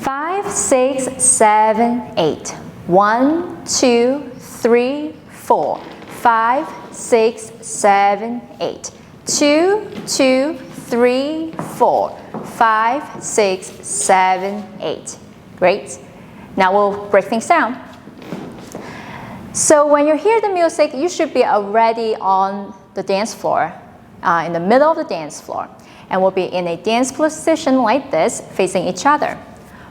5, 6, 7, 8. 1, 2, 3, 4. 5, 6, 7, 8. 2, 2, 3, 4. 5, 6, 7, 8. Great. Now we'll break things down. So when you hear the music, you should be already on the dance floor, in the middle of the dance floor. And we'll be in a dance position like this, facing each other.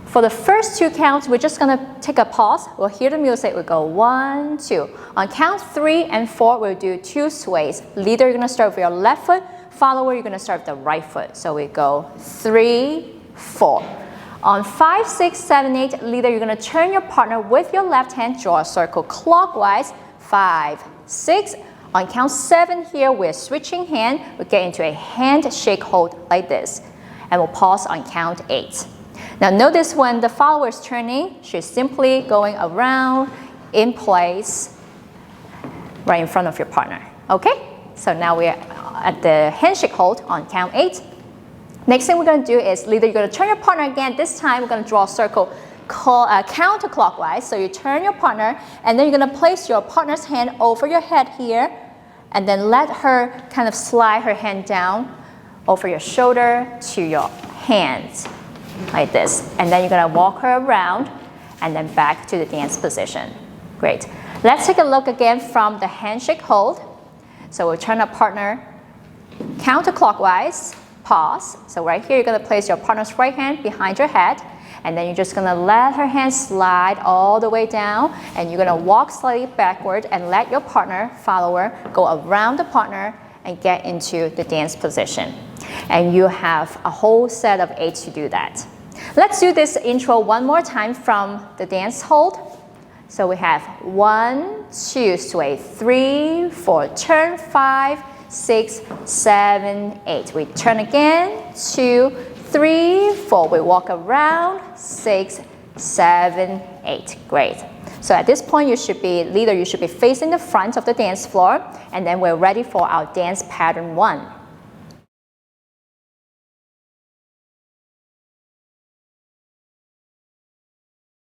For the first 2 counts, we're just going to take a pause. We'll hear the music. We'll go 1, 2. On count 3 and 4, we'll do 2 sways. Leader, you're going to start with your left foot. Follower, you're going to start with the right foot. So we go 3, 4. On 5, 6, 7, 8, leader, you're going to turn your partner with your left hand, draw a circle clockwise. 5, 6. On count 7 here, we're switching hand. We get into a handshake hold like this. And we'll pause on count 8. Now notice when the follower is turning, she's simply going around in place right in front of your partner. Okay? So now we're at the handshake hold on count 8. Next thing we're going to do is leader, you're going to turn your partner again. This time we're going to draw a circle counterclockwise. So you turn your partner and then you're going to place your partner's hand over your head here and then let her kind of slide her hand down over your shoulder to your hands. Like this. And then you're going to walk her around and then back to the dance position. Great. Let's take a look again from the handshake hold. So we'll turn our partner counterclockwise, pause. So right here, you're going to place your partner's right hand behind your head. And then you're just going to let her hand slide all the way down. And you're going to walk slightly backward and let your partner, follower, go around the partner and get into the dance position. And you have a whole set of 8 to do that. Let's do this intro one more time from the dance hold. So we have 1, 2, sway 3, 4, turn 5, 6, 7, 8. We turn again, 2, 3, 4. We walk around, 6, 7, 8. Great. So at this point, you should be facing the front of the dance floor, and then we're ready for our dance pattern 1.